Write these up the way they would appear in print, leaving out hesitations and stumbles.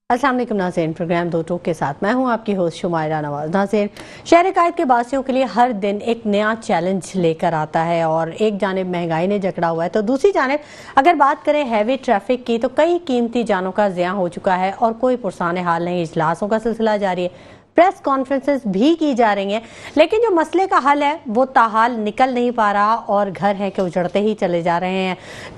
السلام علیکم ناظرین، پروگرام دو ٹوک کے ساتھ میں ہوں آپ کی ہوسٹ شمائرہ نواز۔ ناظرین، شہر قائد کے باسیوں کے لیے ہر دن ایک نیا چیلنج لے کر آتا ہے، اور ایک جانب مہنگائی نے جکڑا ہوا ہے تو دوسری جانب اگر بات کریں ہیوی ٹریفک کی تو کئی قیمتی جانوں کا ضیاع ہو چکا ہے اور کوئی پرسان حال نہیں۔ اجلاسوں کا سلسلہ جاری ہے، پریس کانفرنسز بھی کی جا رہی ہیں، لیکن جو مسئلے کا حل ہے وہ تاحال نکل نہیں پا رہا اور گھر ہیں کہ اجڑتے ہی چلے جا رہے ہیں۔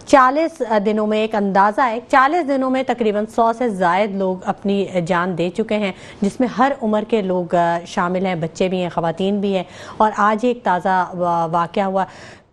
40 دنوں میں ایک اندازہ ہے، 40 دنوں میں تقریباً 100 سے زائد لوگ اپنی جان دے چکے ہیں، جس میں ہر عمر کے لوگ شامل ہیں، بچے بھی ہیں، خواتین بھی ہیں۔ اور آج ایک تازہ واقعہ ہوا،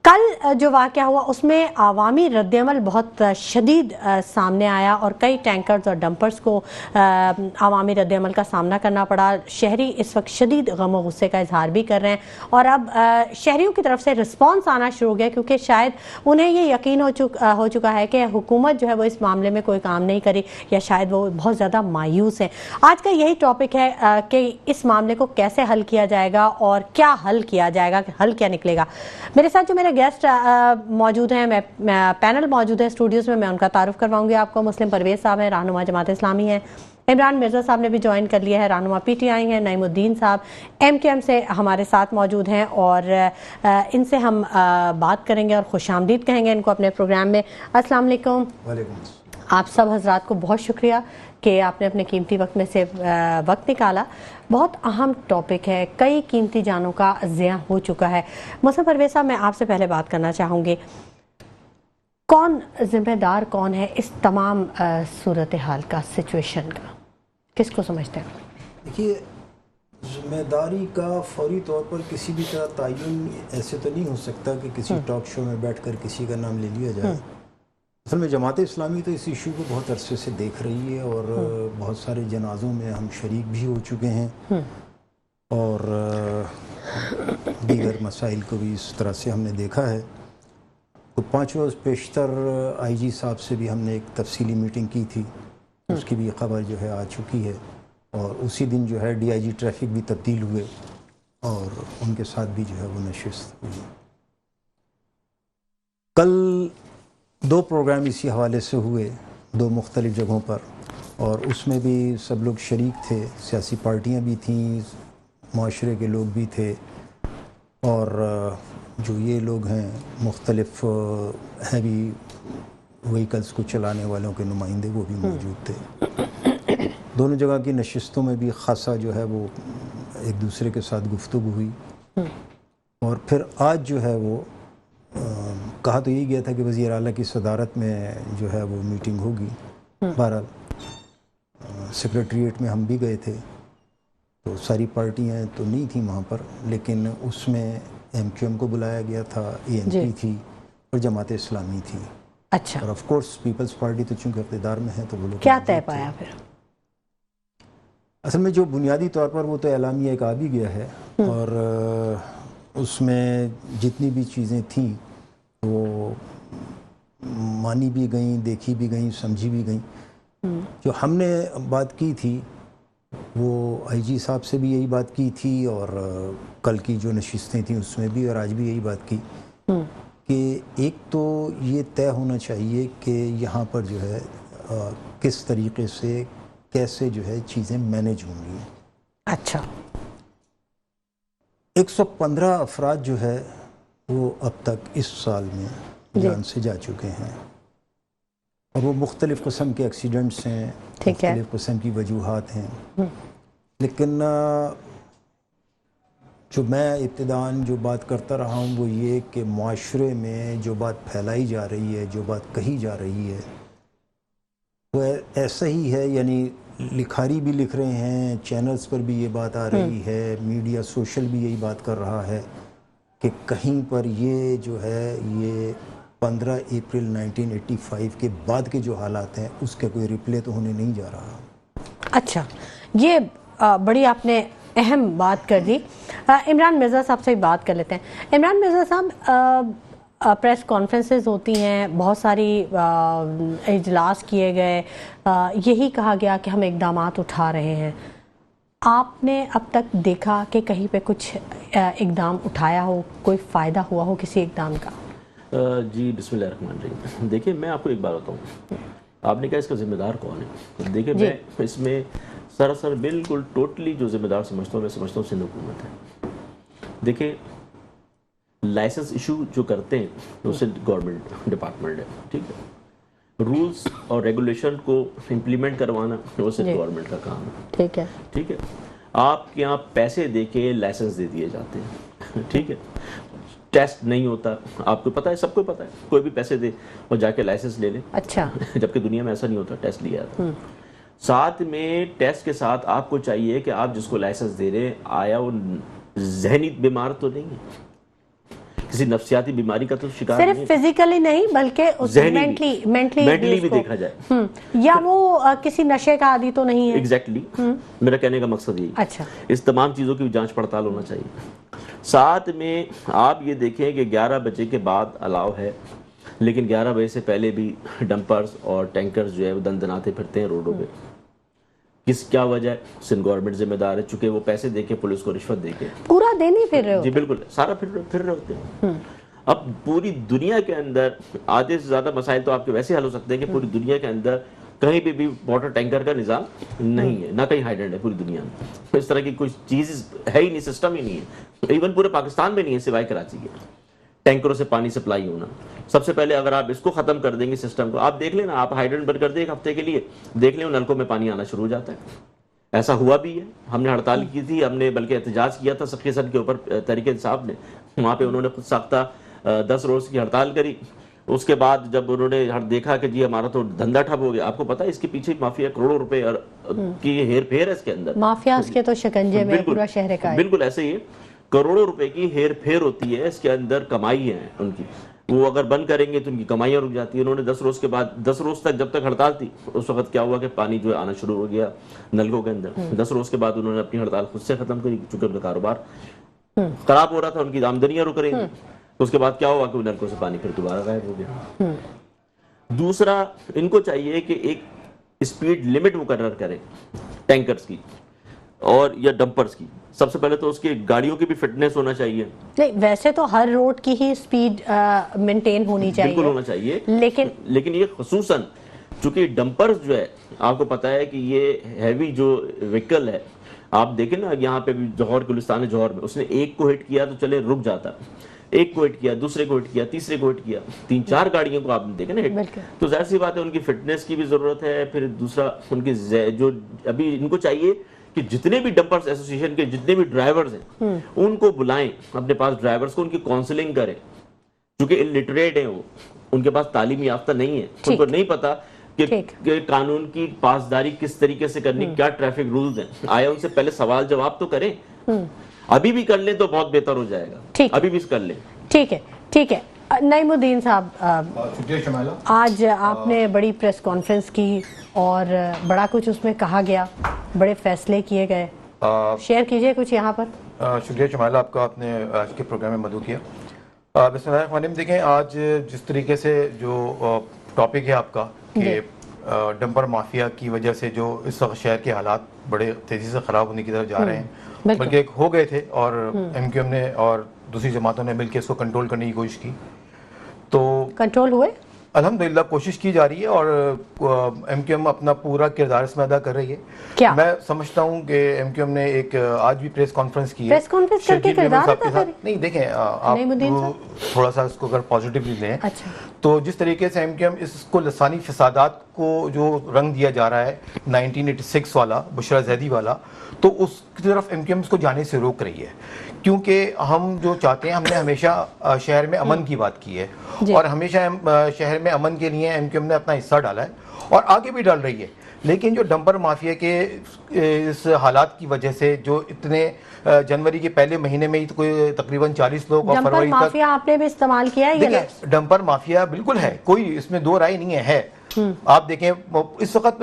کل جو واقعہ ہوا اس میں عوامی رد عمل بہت شدید سامنے آیا اور کئی ٹینکرز اور ڈمپرز کو عوامی رد عمل کا سامنا کرنا پڑا۔ شہری اس وقت شدید غم و غصے کا اظہار بھی کر رہے ہیں، اور اب شہریوں کی طرف سے رسپانس آنا شروع ہو گیا، کیونکہ شاید انہیں یہ یقین ہو چکا ہے کہ حکومت جو ہے وہ اس معاملے میں کوئی کام نہیں کری، یا شاید وہ بہت زیادہ مایوس ہیں۔ آج کا یہی ٹاپک ہے کہ اس معاملے کو کیسے حل کیا جائے گا اور کیا حل کیا جائے گا، حل کیا نکلے گا۔ میرے ساتھ جو میرے گیسٹ موجود ہیں، پینل موجود ہے اسٹوڈیوز میں ان کا تعارف کرواؤں گی آپ کو۔ مسلم پرویز صاحب ہیں، رہنما جماعت اسلامی ہیں۔ عمران مرزا صاحب نے بھی جوائن کر لیا ہے، رہنما پی ٹی آئی ہیں۔ نعیم الدین صاحب ایم کیو ایم سے ہمارے ساتھ موجود ہیں، اور ان سے ہم بات کریں گے اور خوش آمدید کہیں گے ان کو اپنے پروگرام میں۔ السلام علیکم۔ وعلیکم السلام۔ آپ سب حضرات کو بہت شکریہ کہ آپ نے اپنے قیمتی وقت میں سے وقت نکالا۔ بہت اہم ٹاپک ہے، کئی قیمتی جانوں کا ضیاع ہو چکا ہے۔ مسلم پرویز صاحب، میں آپ سے پہلے بات کرنا چاہوں گی، کون ذمہ دار کون ہے اس تمام صورتحال کا، سچویشن کا، کس کو سمجھتے ہیں؟ دیکھیے، ذمہ داری کا فوری طور پر کسی بھی طرح تعین ایسے تو نہیں ہو سکتا کہ کسی ٹاک شو میں بیٹھ کر کسی کا نام لے لیا جائے۔ اصل میں جماعت اسلامی تو اس ایشو کو بہت عرصے سے دیکھ رہی ہے، اور بہت سارے جنازوں میں ہم شریک بھی ہو چکے ہیں، اور دیگر مسائل کو بھی اس طرح سے ہم نے دیکھا ہے۔ تو 5 روز پیشتر آئی جی صاحب سے بھی ہم نے ایک تفصیلی میٹنگ کی تھی، اس کی بھی خبر جو ہے آ چکی ہے، اور اسی دن جو ہے ڈی آئی جی ٹریفک بھی تبدیل ہوئے اور ان کے ساتھ بھی جو ہے وہ نشست ہوئی۔ کل 2 پروگرام اسی حوالے سے ہوئے 2 مختلف جگہوں پر، اور اس میں بھی سب لوگ شریک تھے، سیاسی پارٹیاں بھی تھیں، معاشرے کے لوگ بھی تھے، اور جو یہ لوگ ہیں مختلف ہیوی وہیکلز کو چلانے والوں کے نمائندے، وہ بھی موجود تھے۔ دونوں جگہ کی نشستوں میں بھی خاصا جو ہے وہ ایک دوسرے کے ساتھ گفتگو ہوئی، اور پھر آج جو ہے وہ کہا تو یہی گیا تھا کہ وزیر اعلیٰ کی صدارت میں جو ہے وہ میٹنگ ہوگی۔ بہرحال سیکریٹریٹ میں ہم بھی گئے تھے، تو ساری پارٹیاں تو نہیں تھیں وہاں پر، لیکن اس میں ایم کیو ایم کو بلایا گیا تھا، اے این پی تھی، اور جماعت اسلامی تھی۔ اچھا، اور آف کورس پیپلز پارٹی تو چونکہ اقتدار میں ہے تو وہ لوگ کیا طے پایا پھر؟ اصل میں جو بنیادی طور پر وہ تو اعلامیہ ایک آ بھی گیا ہے، اور اس میں جتنی بھی چیزیں تھیں وہ مانی بھی گئیں، دیکھی بھی گئیں، سمجھی بھی گئیں۔ جو ہم نے بات کی تھی وہ آئی جی صاحب سے بھی یہی بات کی تھی، اور کل کی جو نشستیں تھیں اس میں بھی، اور آج بھی یہی بات کی کہ ایک تو یہ طے ہونا چاہیے کہ یہاں پر جو ہے کس طریقے سے کیسے جو ہے چیزیں مینیج ہوں گی۔ اچھا، 115 افراد جو ہے وہ اب تک اس سال میں جان سے جا چکے ہیں، اور وہ مختلف قسم کے ایکسیڈنٹس ہیں، مختلف قسم کی وجوہات ہیں، لیکن جو میں ابتداً جو بات کرتا رہا ہوں وہ یہ کہ معاشرے میں جو بات پھیلائی جا رہی ہے، جو بات کہی جا رہی ہے، وہ ایسا ہی ہے، یعنی لکھاری بھی لکھ رہے ہیں، چینلز پر بھی یہ بات آ رہی ہے، میڈیا سوشل بھی یہی بات کر رہا ہے کہ کہیں پر یہ جو ہے یہ 15 اپریل 1985 کے بعد کے جو حالات ہیں اس کا کوئی ریپلے تو ہونے نہیں جا رہا۔ اچھا، یہ بڑی آپ نے اہم بات کر دی۔ عمران مرزا صاحب سے بات کر لیتے ہیں۔ عمران مرزا صاحب، پریس کانفرنسز ہوتی ہیں، بہت ساری اجلاس کیے گئے، یہی کہا گیا کہ ہم اقدامات اٹھا رہے ہیں۔ آپ نے اب تک دیکھا کہ کہیں پہ کچھ اقدام اٹھایا ہو، کوئی فائدہ ہوا ہو کسی اقدام کا؟ جی، بسم اللہ الرحمن الرحیم۔ دیکھیں، میں آپ کو ایک بات بتاؤں، آپ نے کہا اس کا ذمہ دار کون ہے؟ دیکھیں میں اس میں سراسر بالکل ٹوٹلی جو ذمہ دار سمجھتا ہوں، میں سمجھتا ہوں سندھ حکومت ہے. دیکھیں لائسنس ایشو جو کرتے ہیں وہ سندھ گورنمنٹ ڈپارٹمنٹ ہے، ٹھیک ہے. رولز اور ریگولیشن کو امپلیمنٹ کروانا وہ سندھ گورنمنٹ کا کام ہے، ٹھیک ہے. آپ کے یہاں پیسے دے کے لائسنس دے دیے جاتے ہیں، ٹھیک ہے. ٹیسٹ نہیں ہوتا، آپ کو پتا ہے، سب کو پتا ہے، کوئی بھی پیسے دے اور جا کے لائسنس لے لے. اچھا. جبکہ دنیا میں ایسا نہیں ہوتا، ٹیسٹ لیا جاتا. ساتھ میں ٹیسٹ کے ساتھ آپ کو چاہیے کہ آپ جس کو لائسنس دے رہے آیا وہ ذہنی بیمار تو نہیں ہے، کسی نفسیاتی بیماری کا تو شکار نہیں ہے، صرف فزیکلی نہیں بلکہ مینٹلی بھی دیکھا جائے، یا وہ کسی نشے کا عادی تو نہیں ہے. ایگزیکٹلی میرا کہنے کا مقصد یہی. اچھا. اس تمام چیزوں کی جانچ پڑتال ہونا چاہیے. ساتھ میں آپ یہ دیکھیں کہ 11 بجے کے بعد الاؤ ہے، لیکن 11 بجے سے پہلے بھی ڈمپرز اور ٹینکرز جو ہے وہ دندناتے پھرتے ہیں روڈوں پہ. کیا وجہ ہے؟ سندھ گورنمنٹ ذمہ دار ہے، چونکہ وہ پیسے دے کے پولیس کو رشوت دے کے پورا دن ہی پھر رہے ہوتے ہیں. جی بالکل، سارا پھر رہے ہوتے ہیں. اب پوری دنیا کے اندر آدھے سے زیادہ مسائل تو آپ کے ویسے حل ہو سکتے ہیں کہ پوری دنیا کے اندر کہیں بھی واٹر ٹینکر کا نظام نہیں ہے، نہ کہیں ہائیڈنٹ ہے پوری دنیا میں. اس طرح کی کوئی چیز ہے ہی نہیں، سسٹم ہی نہیں ہے. ایون پورے پاکستان میں نہیں ہے سوائے کراچی کے. ٹینکروں سے پانی سپلائی ہونا، سب سے پہلے اگر آپ اس کو ختم کر دیں گے سسٹم کو، آپ دیکھ لیں نا، آپ ہائیڈرنٹ بند کر دیں ایک ہفتے کے لیے، دیکھ لیں نلکوں میں پانی آنا شروع ہو جاتا ہے. ایسا ہوا بھی ہے. ہم نے ہڑتال کی تھی، ہم نے بلکہ احتجاج کیا تھا سخی سن کے اوپر، تحریک انصاف نے. وہاں پہ انہوں نے خود ساختہ 10 روز کی ہڑتال کری. اس کے بعد جب انہوں نے دیکھا کہ جی ہمارا تو دھندا ٹھپ ہو گیا، آپ کو پتا ہے اس کے پیچھے مافیا کروڑوں روپے کی ہیر پھیر ہے اس کے اندر. مافیا اس کے تو شکنجے میں پورا شہر کا ہے. بالکل ایسے ہی کروڑوں روپے کی ہیر پھیر ہوتی ہے اس کے اندر، کمائی ہے ان کی. وہ اگر بند کریں گے تو ان کی کمائیاں رک جاتی ہیں. انہوں نے 10 روز کے بعد، 10 روز تک جب تک ہڑتال تھی اس وقت کیا ہوا کہ پانی جو ہے آنا شروع ہو گیا نلکوں کے اندر. 10 روز کے بعد انہوں نے اپنی ہڑتال خود سے ختم کری، چونکہ ان کا کاروبار خراب ہو رہا تھا، ان کی آمدنیاں رک رہی تھیں. اس کے بعد کیا ہوا کہ نلکوں سے پانی پھر دوبارہ غائب ہو گیا. دوسرا، ان کو چاہیے کہ ایک اسپیڈ لمٹ مقرر کریں ٹینکرز کی اور یا ڈمپرز کی. سب سے پہلے تو اس کی گاڑیوں کی بھی فٹنس ہونا چاہیے. نہیں، ویسے تو ہر روڈ کی ہی اسپیڈ مینٹین ہونی چاہیے، بالکل ہونا چاہیے، لیکن یہ خصوصاً چونکہ ڈمپرز جو ہے آپ کو پتا ہے کہ یہ ہیوی جو وہیکل ہے، آپ دیکھیں نا یہاں پہ بھی جوہر گلستان جوہر میں اس نے ایک کو ہٹ کیا تو چلے رک جاتا، ایک کو ہٹ کیا، دوسرے کو ہٹ کیا، تیسرے کو ہٹ کیا، 3-4 گاڑیوں کو آپ نے دیکھا نا ہٹ. تو ظاہر سی بات ہے ان کی فٹنس کی بھی ضرورت ہے. پھر دوسرا ان کی جو ابھی ان کو چاہیے کہ جتنے بھی ڈمپرز ایسوسیشن کے جتنے بھی ڈرائیورز ہیں ان کو بلائیں اپنے پاس، ڈرائیورز کو ان کی کاؤنسلنگ کریں، کیونکہ الٹریٹ ہیں وہ، ان کے پاس تعلیم یافتہ نہیں ہے، ان کو نہیں پتا کہ قانون کی پاسداری کس طریقے سے کرنی، کیا ٹریفک رولز ہیں. آیا ان سے پہلے سوال جواب تو کریں. ابھی بھی کر لیں تو بہت بہتر ہو جائے گا، ابھی بھی کر لیں. ٹھیک ہے، ٹھیک ہے. نعیم الدین صاحب، آج آپ نے بڑی پریس کانفرنس کی اور بڑا کچھ اس میں کہا گیا، بڑے فیصلے کیے گئے، شیئر کیجئے کچھ یہاں پر. شکریہ شمائلہ آپ کا، آپ نے آج کے پروگرام میں مدعو کیا. بسم اللہ الرحمن الرحیم. دیکھیں آج جس طریقے سے جو ٹاپک ہے آپ کا کہ ڈمپر مافیا کی وجہ سے جو اس وقت شہر کے حالات بڑے تیزی سے خراب ہونے کی طرف جا رہے ہیں، بلکہ ایک ہو گئے تھے اور ایم کیو ایم نے اور دوسری جماعتوں نے مل کے اس کو کنٹرول کرنے کی کوشش کی، تو کنٹرول ہوئے الحمدللہ. کوشش کی جا رہی ہے اور ایم کیو ایم اپنا پورا کردار اس میں ادا کر رہی ہے. میں سمجھتا ہوں کہ ایم کیو ایم نے ایک آج بھی پریس کانفرنس کی ہے. نہیں دیکھیں آپ تھوڑا سا اس کو اگر پازیٹیولی لیں تو جس طریقے سے ایم کیو ایم اس کو لسانی فسادات کو جو رنگ دیا جا رہا ہے 1986 والا، بشرا زیدی والا، تو اس کی طرف ایم کیو ایم اس کو جانے سے روک رہی ہے. کیونکہ ہم جو چاہتے ہیں، ہم نے ہمیشہ شہر میں امن کی بات کی ہے اور ہمیشہ شہر میں امن کے لیے ایم کیو ایم نے اپنا حصہ ڈالا ہے اور آگے بھی ڈال رہی ہے. لیکن جو ڈمپر مافیا کے اس حالات کی وجہ سے جو اتنے جنوری کے پہلے مہینے میں ہی کوئی تقریباً 40 لوگ اور فروری تک، ڈمپر مافیا آپ نے بھی استعمال کیا ہے. دیکھیں ڈمپر مافیا بالکل ہے، کوئی اس میں دو رائے نہیں ہے. آپ دیکھیں اس وقت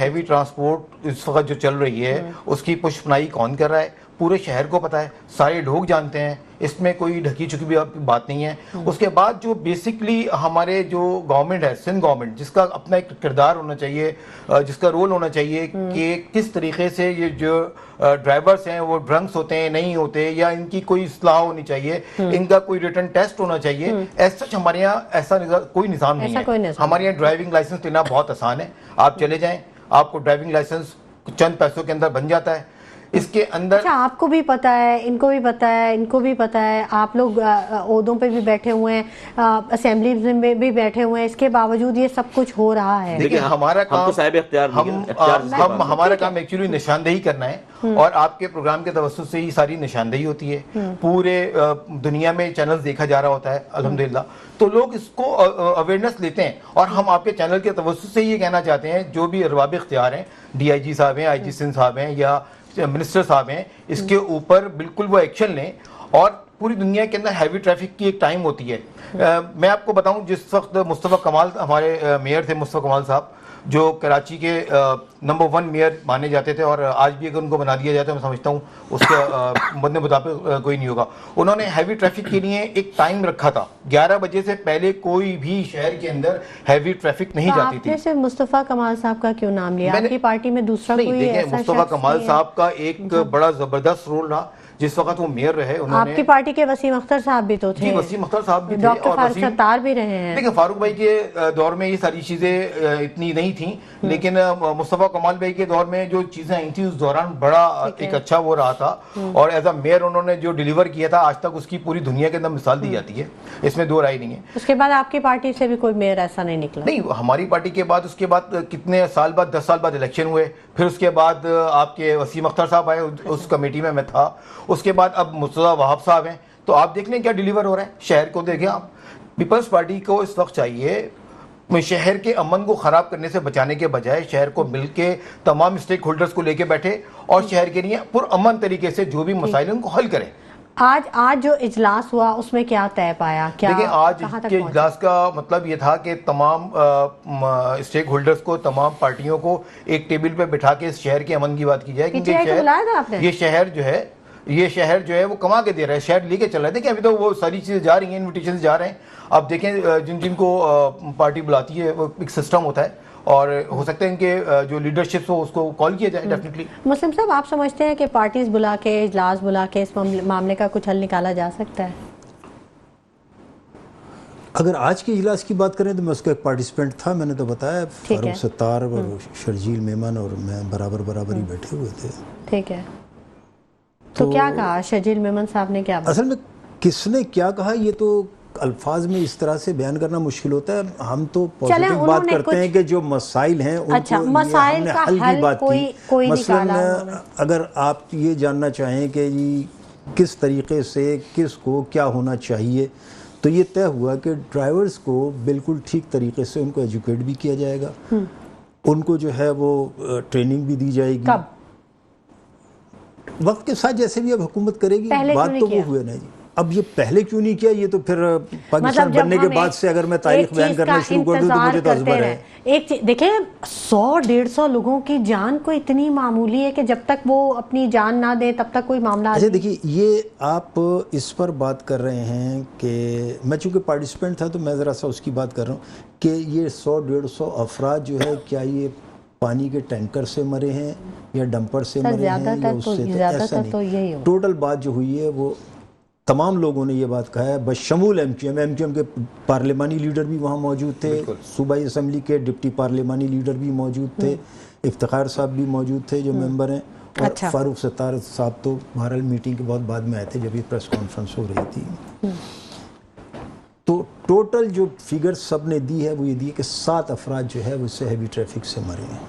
ہیوی ٹرانسپورٹ اس وقت جو چل رہی ہے اس کی پش پنائی کون کر رہا ہے؟ پورے شہر کو پتہ ہے, سارے لوگ جانتے ہیں, اس میں کوئی ڈھکی چھپی بھی بات نہیں ہے. اس کے بعد جو بیسکلی ہمارے جو گورنمنٹ ہے, سندھ گورنمنٹ, جس کا اپنا ایک کردار ہونا چاہیے, جس کا رول ہونا چاہیے کہ کس طریقے سے یہ جو ڈرائیورز ہیں وہ ڈرنکس ہوتے ہیں نہیں ہوتے, یا ان کی کوئی اصلاح ہونی چاہیے, ان کا کوئی ریٹن ٹیسٹ ہونا چاہیے. ایز سچ ہمارے یہاں ایسا کوئی نظام نہیں ہے. ہمارے یہاں ڈرائیونگ لائسنس لینا بہت آسان ہے. آپ چلے جائیں, آپ کو ڈرائیونگ لائسنس چند پیسوں کے اندر بن جاتا ہے. اس کے اندر اچھا, آپ کو بھی پتا ہے, ان کو بھی پتا ہے, ان کو بھی پتا ہے, آپ لوگ عہدوں پہ بھی بیٹھے ہوئے ہیں, اسمبلیز میں بھی بیٹھے ہوئے ہیں, اس کے باوجود یہ سب کچھ ہو رہا ہے. دیکھیں ہمارا کام ایکچولی نشاندہی کرنا ہے, اور آپ کے پروگرام کے توسط سے ہی ساری نشاندہی ہوتی ہے. پورے دنیا میں چینل دیکھا جا رہا ہوتا ہے الحمدللہ, تو لوگ اس کو اویئرنیس لیتے ہیں. اور ہم آپ کے چینل کے توسط سے یہ کہنا چاہتے ہیں, جو بھی ارباب اختیار ہیں, ڈی آئی جی صاحب ہیں, آئی جی سندھ صاحب ہیں, یا منسٹر صاحب ہیں, اس کے اوپر بالکل وہ ایکشن لیں. اور پوری دنیا کے اندر ہیوی ٹریفک کی ایک ٹائم ہوتی ہے. میں آپ کو بتاؤں, جس وقت مصطفیٰ کمال ہمارے میئر تھے, مصطفیٰ کمال صاحب, جو کراچی کے نمبر 1 میئر مانے جاتے تھے, اور آج بھی اگر ان کو بنا دیا جائے تو میں سمجھتا ہوں اس کے بدنے مطابق کوئی نہیں ہوگا. انہوں نے ہیوی ٹریفک کے لیے ایک ٹائم رکھا تھا, 11 بجے سے پہلے کوئی بھی شہر کے اندر ہیوی ٹریفک نہیں جاتی تھی. آپ نے صرف مصطفیٰ کمال صاحب کا کیوں نام لیا؟ آپ کی پارٹی میں دوسرا کوئی ایسا شخص؟ مصطفیٰ کمال صاحب کا ایک بڑا زبردست رول رہا جس وقت وہ میئر رہے. آپ کی پارٹی کے وسیم اختر صاحب بھی تو تھے. جی, وسیم اختر صاحب بھی تھے, ڈاکٹر فاروق ستار بھی رہے ہیں. دیکھیں فاروق بھائی کے دور میں یہ ساری چیزیں اتنی نہیں تھیں, لیکن مصطفیٰ کمال بھائی کے دور میں جو چیزیں آئی تھیں اس دوران بڑا ایک اچھا وہ رہا تھا. اور ایز اے میئر انہوں نے جو ڈیلیور کیا تھا, آج تک اس کی پوری دنیا کے اندر مثال دی جاتی ہے, اس میں دو رائے نہیں ہے. اس کے بعد آپ کی پارٹی سے بھی کوئی میئر ایسا نہیں نکلا؟ نہیں, ہماری پارٹی کے بعد اس کے بعد کتنے سال بعد, 10 سال بعد الیکشن ہوئے, پھر اس کے بعد آپ کے وسیم اختر صاحب آئے, اس کمیٹی میں تھا. اس کے بعد اب مرتضیٰ وہاب صاحب ہیں, تو آپ دیکھ لیں کیا ڈیلیور ہو رہا ہے شہر کو. دیکھیں آپ, پیپلز پارٹی کو اس وقت چاہیے شہر کے امن کو خراب کرنے سے بچانے کے بجائے شہر کو مل کے تمام اسٹیک ہولڈرز کو لے کے بیٹھے اور شہر کے لیے پرامن طریقے سے جو بھی مسائل ہیں ان کو حل کریں. آج جو اجلاس ہوا اس میں کیا طے پایا؟ دیکھیں آج کے اجلاس کا مطلب یہ تھا کہ تمام اسٹیک ہولڈرز کو, تمام پارٹیوں کو ایک ٹیبل پہ بٹھا کے اس شہر کے امن کی بات کی جائے, کیونکہ یہ شہر جو ہے وہ کما کے دے رہا ہے, شہر لے کے چل رہا ہے. دیکھیں ابھی تو وہ ساری چیزیں جا رہی ہیں, انویٹیشن جا رہے ہیں. اب دیکھیں جن کو پارٹی بلاتی ہے وہ ایک سسٹم ہوتا ہے, اور ہو سکتا ہے ان کے جو لیڈرشپ ہو اس کو کال کیا جائے ڈیفینیٹلی. مسلم صاحب, آپ سمجھتے ہیں کہ پارٹیز بلا کے, اجلاس بلا کے اس معاملے کا کچھ حل نکالا جا سکتا ہے؟ اگر آج کے اجلاس کی بات کریں تو میں اس کا ایک پارٹیسپینٹ تھا, میں نے تو بتایا, فاروق ستار اور شرجیل میمن اور میں برابر ہی بیٹھے ہوئے تھے. ٹھیک ہے, تو کیا کہا شرجیل میمن صاحب نے؟ کیا اصل میں کس نے کیا کہا یہ تو الفاظ میں اس طرح سے بیان کرنا مشکل ہوتا ہے. ہم تو پازیٹیو بات کرتے ہیں کہ جو مسائل ہیں ان کو ہم نے حل کی بات کی. مثلا اگر آپ یہ جاننا چاہیں کہ جی کس طریقے سے کس کو کیا ہونا چاہیے, تو یہ طے ہوا کہ ڈرائیورز کو بالکل ٹھیک طریقے سے ان کو ایجوکیٹ بھی کیا جائے گا, ان کو جو ہے وہ ٹریننگ بھی دی جائے گی. وقت کے ساتھ جیسے بھی اب حکومت کرے گی, بات تو وہ ہوئے نا جی. اب یہ پہلے کیوں نہیں کیا, یہ تو پھر پاکستان بننے کے بعد سے اگر میں تاریخ بیان کرنا شروع کر دوں تو مجھے تو ازبر ہے. ایک چیز دیکھیں, 100-150 لوگوں کی جان کوئی اتنی معمولی ہے کہ جب تک وہ اپنی جان نہ دے تب تک کوئی معاملہ. اچھا دیکھیے, یہ آپ اس پر بات کر رہے ہیں کہ میں چونکہ پارٹیسپینٹ تھا تو میں ذرا سا اس کی بات کر رہا ہوں کہ یہ 100-150 افراد جو ہے کیا یہ پانی کے ٹینکر سے مرے ہیں یا ڈمپر سے مرے ہیں یا اس سے, ایسا نہیں. ٹوٹل بات جو ہوئی ہے وہ تمام لوگوں نے یہ بات کہا ہے بشمول ایم کیو ایم کے پارلیمانی لیڈر بھی وہاں موجود تھے, صوبائی اسمبلی کے ڈپٹی پارلیمانی لیڈر بھی موجود تھے, افتخار صاحب بھی موجود تھے جو ممبر ہیں, اور فاروق ستار صاحب تو بہرحال میٹنگ کے بہت بعد میں آئے تھے جب یہ پریس کانفرنس ہو رہی تھی. تو ٹوٹل جو فگر سب نے دی ہے وہ یہ دی کہ 7 افراد جو ہے وہ اس سے ہیوی ٹریفک سے مرے ہیں,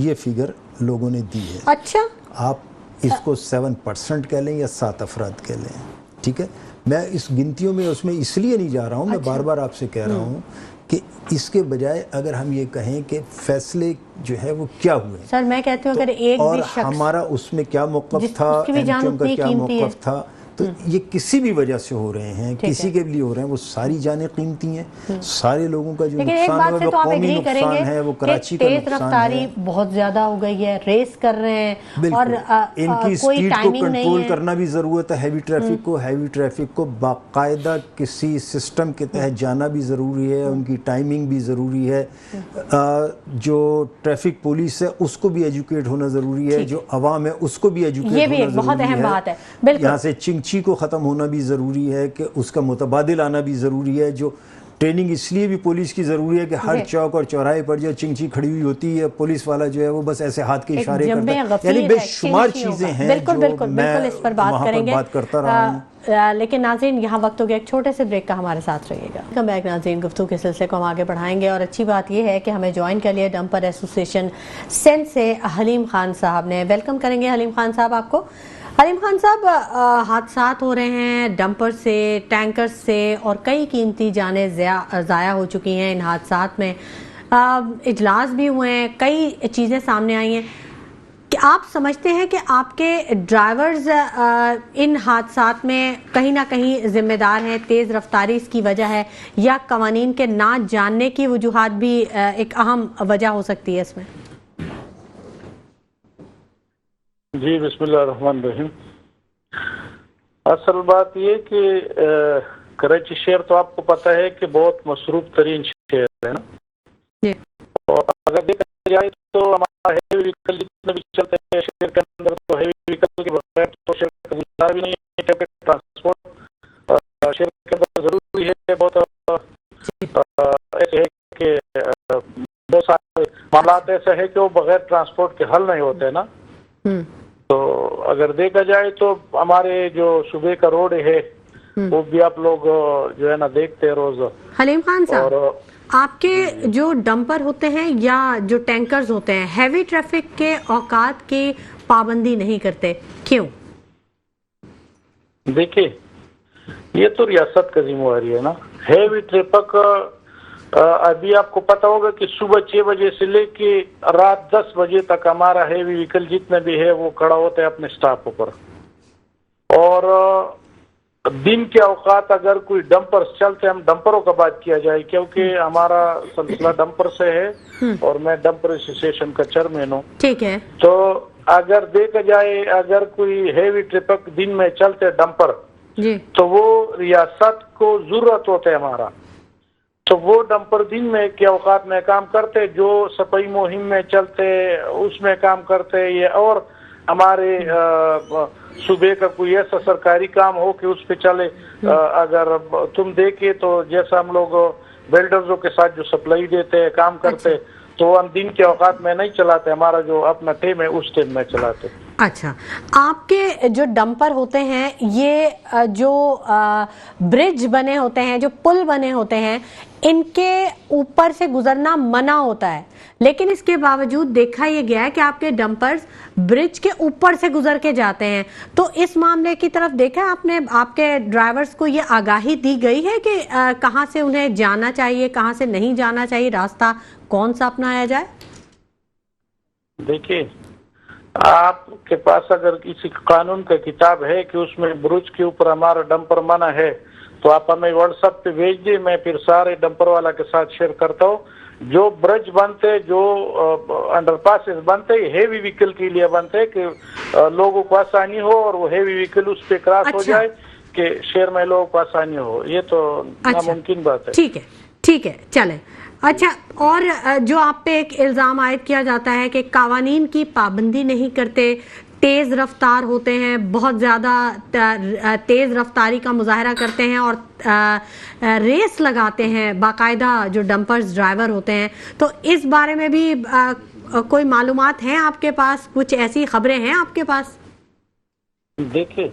یہ فگر لوگوں نے دی ہے. اچھا, آپ اس کو 7% کہہ لیں یا 7 افراد کہہ لیں, ٹھیک ہے. میں اس گنتیوں میں اس میں اس لیے نہیں جا رہا ہوں, میں بار بار آپ سے کہہ رہا ہوں کہ اس کے بجائے اگر ہم یہ کہیں کہ فیصلے جو ہے وہ کیا ہوئے, سر میں کہتی ہوں اگر ایک بھی اور شخص ہمارا اس میں کیا موقف تھا, ایم کیو ایم کا کیا موقف تھا, تو یہ کسی بھی وجہ سے ہو رہے ہیں, کسی کے لیے ہو رہے ہیں, وہ ساری جانیں قیمتی ہیں, سارے لوگوں کا جو لیکن ایک نقصان بات ہے سے وہ تو آپ قومی ایگری کریں نقصان گے ہے, وہ کہ کراچی کا تیز نقصان رفتاری ہے. بہت زیادہ ہو گئی ہے, ریس کر رہے ہیں, اور بالکل ان کی کوئی سپیڈ کو ٹائمنگ نہیں کنٹرول ہے. کرنا بھی ضرورت ہے. ہیوی ٹریفک کو باقاعدہ کسی سسٹم کے تحت جانا بھی ضروری ہے, ان کی ٹائمنگ بھی ضروری ہے. جو ٹریفک پولیس ہے اس کو بھی ایجوکیٹ ہونا ضروری ہے, جو عوام ہے اس کو بھی ایجوکیٹ یہ بھی ہونا ایک بہت ضروری اہم ہے. بات ہے. بالکل یہاں سے چنگچی کو ختم ہونا بھی ضروری ہے, کہ اس کا متبادل آنا بھی ضروری ہے. جو ٹریننگ اس لیے بھی پولیس کی ضروری ہے کہ ہر چوک اور چوراہے پر جو چنگچی کھڑی ہوئی ہوتی ہے, پولیس والا جو ہے وہ بس ایسے ہاتھ کے اشارے کرتا ہے. یعنی بے شمار چیزیں ہیں جو میں وہاں پر بات کرتا رہا ہوں. لیکن ناظرین یہاں وقت ہو گیا ایک چھوٹے سے بریک کا, ہمارے ساتھ رہیے گا. ویلکم بیک ناظرین, گفتگو کے سلسلے کو ہم آگے بڑھائیں گے, اور اچھی بات یہ ہے کہ ہمیں جوائن کر لیا ڈمپر ایسوسیشن سندھ سے حلیم خان صاحب نے. ویلکم کریں گے حلیم خان صاحب آپ کو. حلیم خان صاحب, حادثات ہو رہے ہیں ڈمپر سے, ٹینکر سے, اور کئی قیمتی جانیں ضائع ہو چکی ہیں ان حادثات میں. اجلاس بھی ہوئے ہیں, کئی چیزیں سامنے آئی ہیں. کہ آپ سمجھتے ہیں کہ آپ کے ڈرائیورز ان حادثات میں کہیں نہ کہیں ذمہ دار ہیں, تیز رفتاری اس کی وجہ ہے, یا قوانین کے نہ جاننے کی وجوہات بھی ایک اہم وجہ ہو سکتی ہے اس میں؟ جی بسم اللہ الرحمن الرحیم. اصل بات یہ کہ کراچی شہر تو آپ کو پتہ ہے کہ بہت مصروف ترین شہر ہے نا, اور اگر دیکھا جائے تو ہمارا ہیوی وہیکل جتنے بھی چلتے ہیں شہر کے اندر, تو ہیوی وہیکل کے بغیر تو شہر کا گزارا بھی نہیں ہے. ٹرانسپورٹ شہر کے اندر ضروری ہے. بہت ایسے ہے کہ بہت سارے معاملات ایسے ہیں کہ وہ بغیر ٹرانسپورٹ کے حل نہیں ہوتے نا. تو اگر دیکھا جائے تو ہمارے جو صوبے کا روڈ ہے وہ بھی آپ لوگ جو ہے نا دیکھتے ہیں روز. حلیم خان صاحب, آپ کے جو ڈمپر ہوتے ہیں یا جو ٹینکرز ہوتے ہیں ہیوی ٹریفک کے اوقات کی پابندی نہیں کرتے, کیوں؟ دیکھیے یہ تو ریاست کا ذمہ داری ہے نا. ہیوی ٹریفک ابھی آپ کو پتا ہوگا کہ صبح 6 بجے سے لے کے رات 10 بجے تک ہمارا ہیوی وہیکل جتنے بھی ہے وہ کھڑا ہوتا ہے اپنے سٹاپوں پر. اور دن کے اوقات اگر کوئی ڈمپر چلتے, ہم ڈمپروں کا بات کیا جائے کیونکہ ہمارا سلسلہ ڈمپر سے ہے اور میں ڈمپر ایسوسیشن کا چیئرمین ہوں. ٹھیک ہے. تو اگر دیکھا جائے اگر کوئی ہیوی ٹریفک دن میں چلتے ڈمپر, تو وہ ریاست کو ضرورت ہوتا ہے ہمارا, تو وہ ڈمپر دن میں کے اوقات میں کام کرتے, جو صفائی مہم میں چلتے اس میں کام کرتے, یہ اور ہمارے صوبے کا کوئی ایسا سرکاری کام ہو کہ اس پہ چلے. اگر تم دیکھے تو جیسا ہم لوگ بلڈرزوں کے ساتھ جو سپلائی دیتے ہیں کام کرتے, تو ہم دن کے اوقات میں نہیں چلاتے, ہمارا جو اپنا ٹیم ہے اس ٹیم میں چلاتے. اچھا, آپ کے جو ڈمپر ہوتے ہیں یہ جو برج بنے ہوتے ہیں, جو پل بنے ہوتے ہیں, ان کے اوپر سے گزرنا منع ہوتا ہے, لیکن اس کے باوجود دیکھا یہ گیا ہے کہ آپ کے ڈمپرز برج کے اوپر سے گزر کے جاتے ہیں. تو اس معاملے کی طرف دیکھا آپ نے, آپ کے ڈرائیورز کو یہ آگاہی دی گئی ہے کہ کہاں سے انہیں جانا چاہیے, کہاں سے نہیں جانا چاہیے, راستہ کون سا اپنایا جائے؟ دیکھیے آپ کے پاس اگر کسی قانون کا کتاب ہے کہ اس میں برج کے اوپر ہمارا ڈمپر منع ہے, تو آپ ہمیں واٹس ایپ پہ بھیج دیں, میں پھر سارے ڈمپر والا کے ساتھ شیئر کرتا ہوں. جو برج بنتے, جو انڈر پاسز بنتے, ہیوی وہیکل کے لیے بنتے کہ لوگوں کو آسانی ہو اور وہ ہیوی وہیکل اس پہ کراس ہو جائے کہ شہر میں لوگوں کو آسانی ہو. یہ تو ناممکن بات ہے. ٹھیک ہے, ٹھیک ہے, چلیں. اچھا, اور جو آپ پہ ایک الزام عائد کیا جاتا ہے کہ قوانین کی پابندی نہیں کرتے, تیز رفتار ہوتے ہیں, بہت زیادہ تیز رفتاری کا مظاہرہ کرتے ہیں اور ریس لگاتے ہیں باقاعدہ جو ڈمپرز ڈرائیور ہوتے ہیں, تو اس بارے میں بھی کوئی معلومات ہیں آپ کے پاس, کچھ ایسی خبریں ہیں آپ کے پاس؟ دیکھیں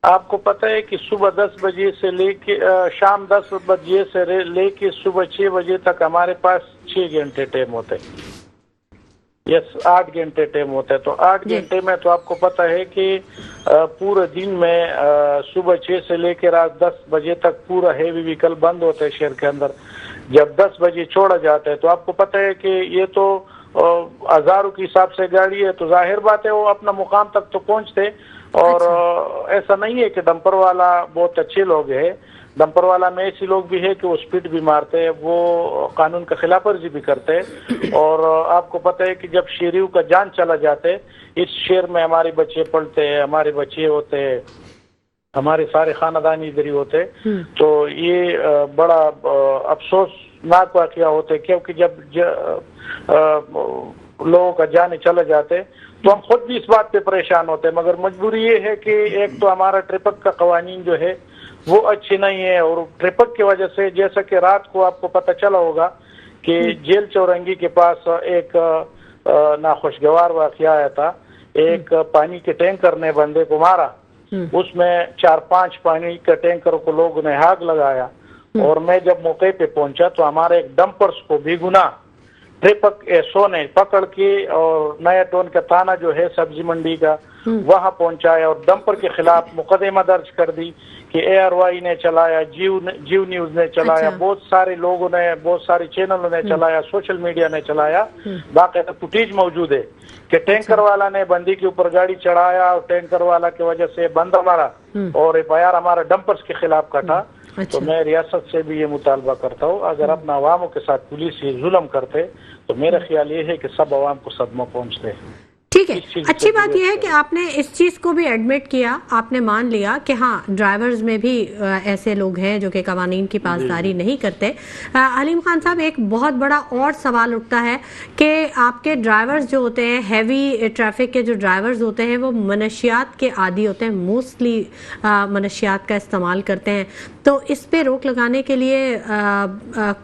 آپ کو پتہ ہے کہ صبح 10 بجے سے لے کے شام 10 بجے سے لے کے صبح 6 بجے تک ہمارے پاس 6 گھنٹے ٹائم ہوتے ہیں, یس 8 گھنٹے ٹائم ہوتا ہے. تو 8 گھنٹے میں تو آپ کو پتہ ہے کہ پورے دن میں صبح 6 سے لے کے رات 10 بجے تک پورا ہیوی وہیکل بند ہوتا ہے شہر کے اندر. جب 10 بجے چھوڑا جاتا ہے تو آپ کو پتہ ہے کہ یہ تو ہزاروں کے حساب سے گاڑی ہے, تو ظاہر بات ہے وہ اپنا مقام تک تو پہنچتے, اور ایسا نہیں ہے کہ ڈمپر والا بہت اچھے لوگ ہیں، ڈمپر والا میں ایسے لوگ بھی ہے کہ وہ اسپیڈ بھی مارتے ہیں، وہ قانون کا خلاف ورزی بھی کرتے ہیں، اور آپ کو پتہ ہے کہ جب شہریوں کا جان چلا جاتے، اس شہر میں ہمارے بچے پڑھتے ہیں، ہمارے بچے ہوتے ہیں، ہمارے سارے خاندانی ادھر ہی ہوتے، تو یہ بڑا افسوسناک واقعہ ہوتے، کیونکہ جب لوگوں کا جانے چلے جاتے تو ہم خود بھی اس بات پہ پریشان ہوتے ہیں، مگر مجبوری یہ ہے کہ ایک تو ہمارا ٹریفک کا قوانین جو ہے وہ اچھی نہیں ہے، اور ٹریفک کی وجہ سے جیسا کہ رات کو آپ کو پتہ چلا ہوگا کہ جیل چورنگی کے پاس ایک ناخوشگوار واقعہ آیا تھا، ایک پانی کے ٹینکر نے بندے کو مارا، اس میں 4-5 پانی کے ٹینکر کو لوگوں نے آگ لگایا، اور میں جب موقع پہ پہنچا تو ہمارے ایک ڈمپرس کو بھی گنا ٹریفک ایسو نے پکڑ کے اور نیا ٹون کا تھانہ جو ہے سبزی منڈی کا وہاں پہنچایا، اور ڈمپر کے خلاف مقدمہ درج کر دی کہ ARY نے چلایا، جیو نیوز نے چلایا، بہت سارے لوگوں نے، بہت سارے چینلوں نے چلایا، سوشل میڈیا نے چلایا، باقاعدہ فوٹیج موجود ہے کہ ٹینکر والا نے بندی کے اوپر گاڑی چڑھایا اور ٹینکر والا کی وجہ سے بندہ مارا، اور FIR ہمارا ڈمپرس کے خلاف کٹا۔ تو میں ریاست سے بھی یہ مطالبہ کرتا ہوں، اگر اپنا عواموں کے ساتھ پولیس یہ ظلم کرتے تو میرا خیال یہ ہے کہ سب عوام کو صدمہ پہنچتے۔ ٹھیک ہے، اچھی بات یہ ہے کہ آپ نے اس چیز کو بھی ایڈمٹ کیا، آپ نے مان لیا کہ ہاں ڈرائیورز میں بھی ایسے لوگ ہیں جو کہ قوانین کی پاسداری نہیں کرتے۔ حلیم خان صاحب، ایک بہت بڑا اور سوال اٹھتا ہے کہ آپ کے ڈرائیورز جو ہوتے ہیں، ہیوی ٹریفک کے جو ڈرائیورز ہوتے ہیں، وہ منشیات کے عادی ہوتے ہیں، موسٹلی منشیات کا استعمال کرتے ہیں، تو اس پہ روک لگانے کے لیے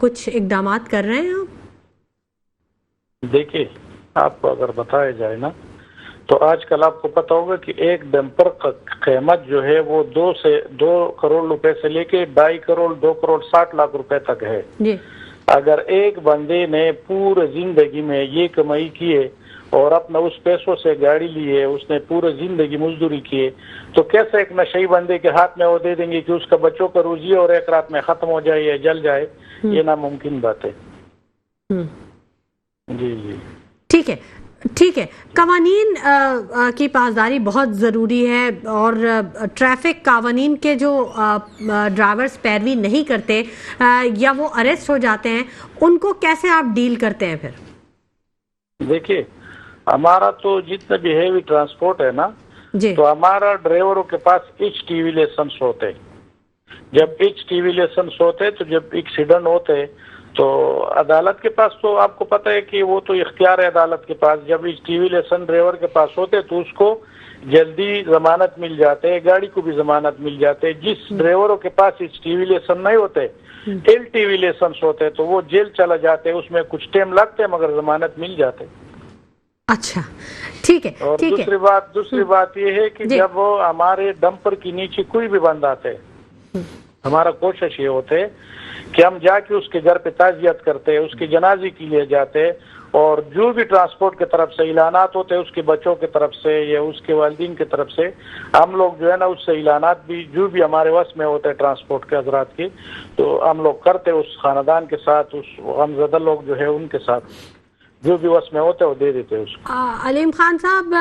کچھ اقدامات کر رہے ہیں آپ؟ دیکھیے، آپ کو اگر بتایا جائے نا تو آج کل آپ کو پتا ہوگا کہ ایک ڈمپر کا قیمت جو ہے وہ 2 کروڑ روپے سے لے کے 2.5 کروڑ 2 کروڑ 60 لاکھ روپے تک ہے۔ اگر ایک بندے نے پورے زندگی میں یہ کمائی کی ہے اور اپنا اس پیسوں سے گاڑی لی ہے، اس نے پورے زندگی مزدوری کی ہے، تو کیسے ایک نشئی بندے کے ہاتھ میں وہ دے دیں گے کہ اس کا بچوں کا روزی اور ایک رات میں ختم ہو جائے یا جل جائے؟ یہ ناممکن بات ہے۔ جی جی ٹھیک ہے، قوانین کی پاسداری بہت ضروری ہے، اور ٹریفک قوانین کے جو ڈرائیورز پیروی نہیں کرتے یا وہ اریسٹ ہو جاتے ہیں، ان کو کیسے آپ ڈیل کرتے ہیں پھر؟ دیکھیے، ہمارا تو جتنا بھی ہیوی ٹرانسپورٹ ہے نا، تو ہمارا ڈرائیوروں کے پاس HTV لائسنس ہوتے، جب HTV لائسنس ہوتے تو جب ایکسیڈنٹ ہوتے تو عدالت کے پاس، تو آپ کو پتہ ہے کہ وہ تو اختیار ہے عدالت کے پاس، جب HTV لائسنس ڈرائیور کے پاس ہوتے تو اس کو جلدی ضمانت مل جاتے، گاڑی کو بھی ضمانت مل جاتے۔ جس ڈرائیوروں کے پاس HTV لائسنس نہیں ہوتے، LTV لائسنس ہوتے، تو وہ جیل چلا جاتے، اس میں کچھ ٹائم لگتے مگر ضمانت مل جاتے۔ اچھا، ٹھیک ہے۔ اور دوسری بات یہ ہے کہ جب ہمارے ڈمپر کے نیچے کوئی بھی بند آتے، ہمارا کوشش یہ ہوتے کہ ہم جا کے اس کے گھر پہ تعزیت کرتے، اس کے جنازے کے لیے جاتے، اور جو بھی ٹرانسپورٹ کی طرف سے اعلانات ہوتے اس کے بچوں کی طرف سے یا اس کے والدین کی طرف سے، ہم لوگ جو ہے نا اس سے اعلانات بھی جو بھی ہمارے وس میں ہوتے ہیں ٹرانسپورٹ کے حضرات کی، تو ہم لوگ کرتے اس خاندان کے ساتھ، اس غمزدہ لوگ جو ہے ان کے ساتھ جو بھی وس میں ہوتے وہ دے دیتے اس کو۔ علیم خان صاحب،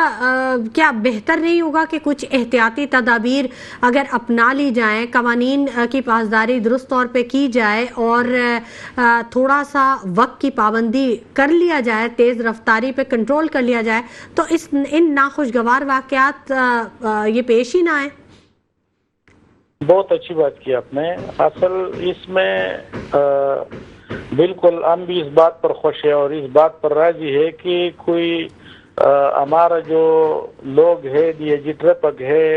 کیا بہتر نہیں ہوگا کہ کچھ احتیاطی تدابیر اگر اپنا لی جائیں، قوانین کی پاسداری درست طور پہ کی جائے اور تھوڑا سا وقت کی پابندی کر لیا جائے، تیز رفتاری پہ کنٹرول کر لیا جائے، تو ان ناخوشگوار واقعات یہ پیش ہی نہ آئیں؟ بہت اچھی بات کی آپ نے۔ اصل اس میں بالکل ہم بھی اس بات پر خوش ہے اور اس بات پر راضی ہے کہ کوئی ہمارا جو لوگ ہے DIG ٹریفک ہے،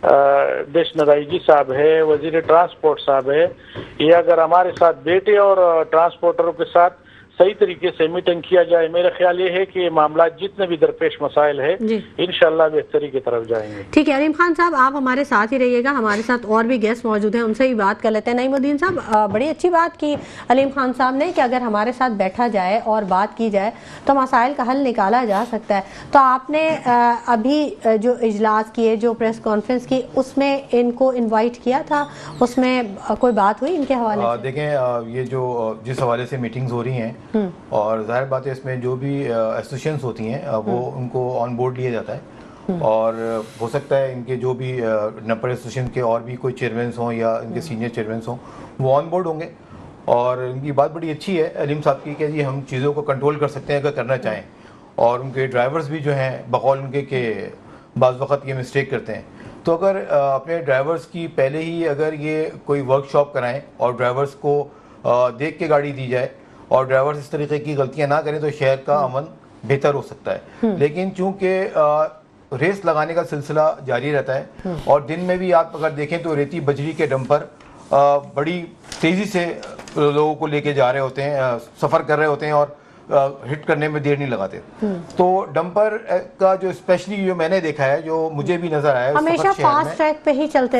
ایڈیشنل IG صاحب ہے، وزیر ٹرانسپورٹ صاحب ہے، یہ اگر ہمارے ساتھ بیٹھے اور ٹرانسپورٹروں کے ساتھ صحیح طریقے سے میٹنگ کیا جائے، میرا خیال یہ ہے کہ معاملات جتنے بھی درپیش مسائل ہے انشاءاللہ بہتری کی طرف جائیں گے۔ ٹھیک ہے علیم خان صاحب، آپ ہمارے ساتھ ہی رہیے گا، ہمارے ساتھ اور بھی گیسٹ موجود ہیں، ان سے ہی بات کر لیتے ہیں۔ نعیم الدین صاحب، بڑی اچھی بات کی علیم خان صاحب نے کہ اگر ہمارے ساتھ بیٹھا جائے اور بات کی جائے تو مسائل کا حل نکالا جا سکتا ہے۔ تو آپ نے ابھی جو اجلاس کیے، جو پریس کانفرنس کی، اس میں ان کو انوائٹ کیا تھا، اس میں کوئی بات ہوئی ان کے حوالے سے؟ دیکھیں، یہ جو جس حوالے سے میٹنگز ہو رہی ہیں، اور ظاہر بات ہے اس میں جو بھی ایسوسیشنز ہوتی ہیں وہ ان کو آن بورڈ لیا جاتا ہے، اور ہو سکتا ہے ان کے جو بھی نمبر ایسوسیشن کے اور بھی کوئی چیئرمینس ہوں یا ان کے سینئر چیئرمینس ہوں وہ آن بورڈ ہوں گے. اور ان کی بات بڑی اچھی ہے علیم صاحب کی کہ جی ہم چیزوں کو کنٹرول کر سکتے ہیں اگر کرنا چاہیں. اور ان کے ڈرائیورز بھی جو ہیں بقول ان کے کہ بعض وقت یہ مسٹیک کرتے ہیں, تو اگر اپنے ڈرائیورز کی پہلے ہی اگر یہ کوئی ورک شاپ کرائیں اور ڈرائیورز کو دیکھ کے گاڑی دی جائے اور ڈرائیورز اس طریقے کی غلطیاں نہ کریں تو شہر کا امن بہتر ہو سکتا ہے. لیکن چونکہ ریس لگانے کا سلسلہ جاری رہتا ہے اور دن میں بھی آپ اگر دیکھیں تو ریتی بجری کے ڈمپر بڑی تیزی سے لوگوں کو لے کے جا رہے ہوتے ہیں, سفر کر رہے ہوتے ہیں اور ہٹ کرنے میں دیر نہیں لگاتے. تو ڈمپر کا جو اسپیشلی جو میں نے دیکھا ہے جو مجھے بھی نظر آیا ہمیشہ فاسٹ ٹریک پہ ہی چلتے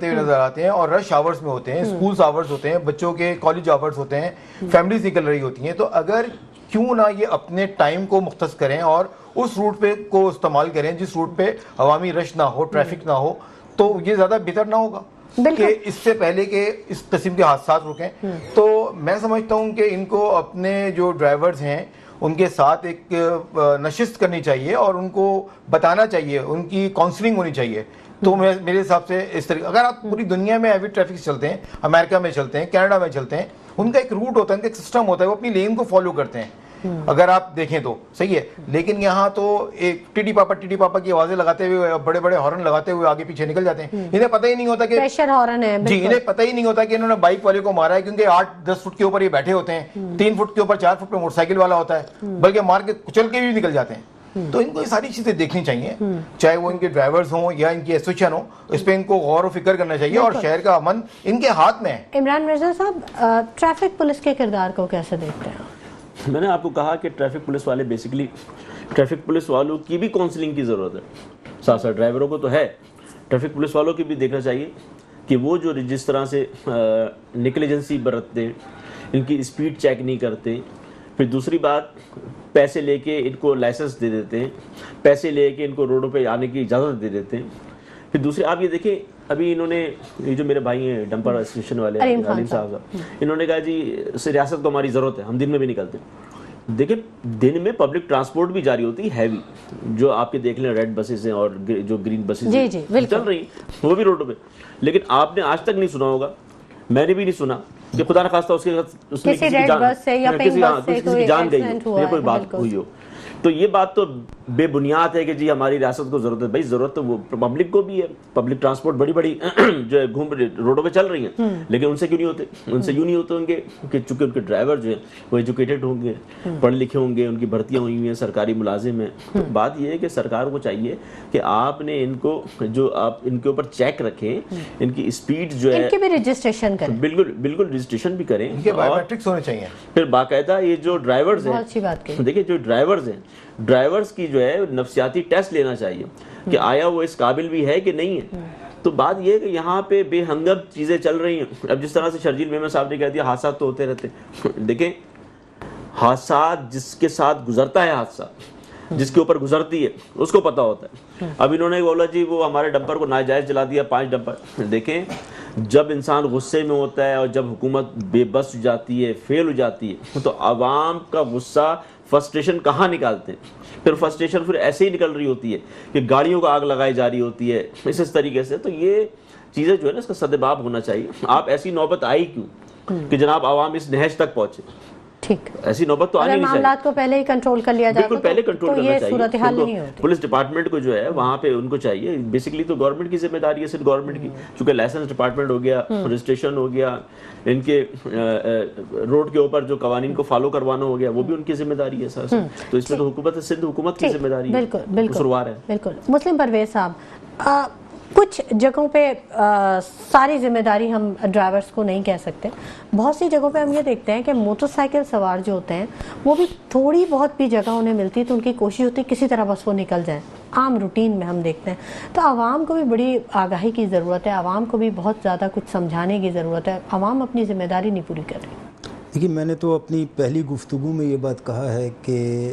ہوئے نظر آتے ہیں اور رش آورز میں ہوتے ہیں, اسکولز آورز ہوتے ہیں, بچوں کے کالج آورز ہوتے ہیں, فیملیز نکل رہی ہوتی ہیں. تو اگر کیوں نہ یہ اپنے ٹائم کو مختص کریں اور اس روٹ پہ کو استعمال کریں جس روٹ پہ عوامی رش نہ ہو, ٹریفک نہ ہو, تو یہ زیادہ بہتر نہ ہوگا کہ اس سے پہلے کہ اس قسم کے حادثات رکیں. تو میں سمجھتا ہوں کہ ان کو اپنے جو ڈرائیورز ہیں ان کے ساتھ ایک نشست کرنی چاہیے اور ان کو بتانا چاہیے, ان کی کاؤنسلنگ ہونی چاہیے. تو میرے حساب سے اس طریقے اگر آپ پوری دنیا میں ہیوی ٹریفک سے چلتے ہیں, امریکہ میں چلتے ہیں, کینیڈا میں چلتے ہیں, ان کا ایک روٹ ہوتا ہے, ان کا ایک سسٹم ہوتا ہے, وہ اپنی لین کو فالو کرتے ہیں اگر آپ دیکھیں تو صحیح ہے. لیکن یہاں تو ایک ٹی پاپا کی آوازیں لگاتے ہوئے, بڑے بڑے ہارن لگاتے ہوئے آگے پیچھے نکل جاتے ہیں. انہیں پتہ ہی نہیں ہوتا کہ پریشر ہارن ہے, جی انہیں پتہ ہی نہیں ہوتا کہ انہوں نے بائک والے کو مارا ہے, کیونکہ 8-10 فٹ کے اوپر یہ بیٹھے ہوتے ہیں, 3 فٹ کے اوپر 4 فٹ پہ موٹر سائیکل والا ہوتا ہے, بلکہ مار کے کچل کے بھی نکل جاتے ہیں. تو ان کو یہ ساری چیزیں دیکھنی چاہیے, چاہے وہ ان کے ڈرائیورز ہوں یا ان کی ایسوسیشن ہو, اس پہ ان کو غور و فکر کرنا چاہیے اور شہر کا امن ان کے ہاتھ میں ہے. عمران مرزا صاحب, ٹریفک پولیس کے کردار کو کیسے دیکھتے ہیں؟ میں نے آپ کو کہا کہ ٹریفک پولیس والے بیسیکلی ٹریفک پولیس والوں کی بھی کاؤنسلنگ کی ضرورت ہے. ساتھ ساتھ ڈرائیوروں کو تو ہے, ٹریفک پولیس والوں کی بھی دیکھنا چاہیے کہ وہ جو جس طرح سے نیگلیجنسی برتتے ہیں, ان کی اسپیڈ چیک نہیں کرتے. پھر دوسری بات, پیسے لے کے ان کو لائسنس دے دیتے ہیں, پیسے لے کے ان کو روڈوں پہ آنے کی اجازت دے دیتے ہیں. پھر دوسری آپ یہ دیکھیں, ابھی انہوں نے یہ جو میرے بھائی ہیں ڈمپر ایسوسیشن والے علیم صاحب, انہوں نے کہا جی ریاست کو ہماری ضرورت ہے, ہم دن میں بھی نکلتے ہیں. دیکھیں دن میں پبلک ٹرانسپورٹ بھی جاری ہوتی ہے ہیوی, جو آپ کے دیکھ لیں ریڈ بسز ہیں اور جو گرین بسز چل رہی ہیں وہ بھی روڈوں پہ. لیکن آپ نے آج تک نہیں سنا ہوگا, میں نے بھی نہیں سنا کہ خدا نخواستہ اس میں کسی کی جان گئی ہو یا کوئی بات ہوئی ہو. تو یہ بات تو بے بنیاد ہے کہ جی ہماری ریاست کو ضرورت ہے. بھائی ضرورت تو وہ پبلک کو بھی ہے, پبلک ٹرانسپورٹ بڑی بڑی جو ہے گھوم روڈوں پہ چل رہی ہیں, لیکن ان سے کیوں نہیں ہوتے؟ ان سے یوں نہیں ہوتے ہوں گے کہ چونکہ ان کے ڈرائیور جو ہیں وہ ایجوکیٹڈ ہوں گے, پڑھے لکھے ہوں گے, ان کی بھرتیاں ہوئی ہوئی ہیں, سرکاری ملازم ہیں. بات یہ ہے کہ سرکار کو چاہیے کہ آپ نے ان کو جو آپ ان کے اوپر چیک رکھیں, ان کی اسپیڈ جو ہے ان کی بھی رجسٹریشن کریں, بالکل رجسٹریشن بھی کریں, ان کے بایومیٹرکس ہونے چاہیے. پھر باقاعدہ یہ جو ڈرائیورز ہیں, دیکھیں جو ڈرائیورز ہیں, ڈرائیورز کی جو ہے نفسیاتی ٹیسٹ لینا چاہیے کہ آیا وہ اس قابل بھی ہے کہ نہیں ہے. تو بات یہ ہے کہ یہاں پہ بے ہنگم چیزیں چل رہی ہیں. اب جس طرح سے شرجیل میمن صاحب نے کہہ دیا حادثات تو ہوتے رہتے ہیں. دیکھیں حادثات جس کے ساتھ گزرتا ہے, حادثہ جس کے اوپر گزرتی ہے اس کو پتا ہوتا ہے. اب انہوں نے بولا جی وہ ہمارے ڈمپر کو ناجائز جلا دیا 5 ڈمپر. دیکھیں جب انسان غصے میں ہوتا ہے اور جب حکومت بے بس ہو جاتی ہے, فیل ہو جاتی ہے, تو عوام کا غصہ فرسٹریشن کہاں نکالتے ہیں؟ پھر فرسٹریشن پھر ایسے ہی نکل رہی ہوتی ہے کہ گاڑیوں کو آگ لگائی جا رہی ہوتی ہے اس طریقے سے. تو یہ چیزیں جو ہے نا اس کا سدباب ہونا چاہیے. آپ ایسی نوبت آئی کیوں کہ جناب عوام اس نہج تک پہنچے؟ ٹھیک, ایسی نوبت تو آنی نہیں چاہیے. معاملات کو پہلے ہی کنٹرول کر لیا جائے, بالکل پہلے کنٹرول کرنا چاہیے. صورتحال نہیں ہوتی. پولیس ڈپارٹمنٹ کو جو ہے وہاں پہ ان کو چاہیے, بیسیکلی تو گورنمنٹ کی ذمہ داری ہے, صرف گورنمنٹ کی, چونکہ لائسنس ڈپارٹمنٹ ہو گیا, رجسٹریشن ہو گیا, ان کے روڈ کے اوپر جو قوانین کو فالو کروانا ہو گیا, وہ بھی ان کی ذمہ داری ہے سر. تو اس میں تو حکومت سندھ حکومت کی ذمہ داری ہے, قصوروار ہے. بالکل. مسلم پرویز صاحب, کچھ جگہوں پہ ساری ذمہ داری ہم ڈرائیورز کو نہیں کہہ سکتے. بہت سی جگہوں پہ ہم یہ دیکھتے ہیں کہ موٹر سائیکل سوار جو ہوتے ہیں وہ بھی تھوڑی بہت بھی جگہ انہیں ملتی تو ان کی کوشش ہوتی ہے کسی طرح بس وہ نکل جائیں. عام روٹین میں ہم دیکھتے ہیں. تو عوام کو بھی بڑی آگاہی کی ضرورت ہے, عوام کو بھی بہت زیادہ کچھ سمجھانے کی ضرورت ہے. عوام اپنی ذمہ داری نہیں پوری کر رہی. دیکھیے میں نے تو اپنی پہلی گفتگو میں یہ بات کہا ہے کہ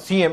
CM,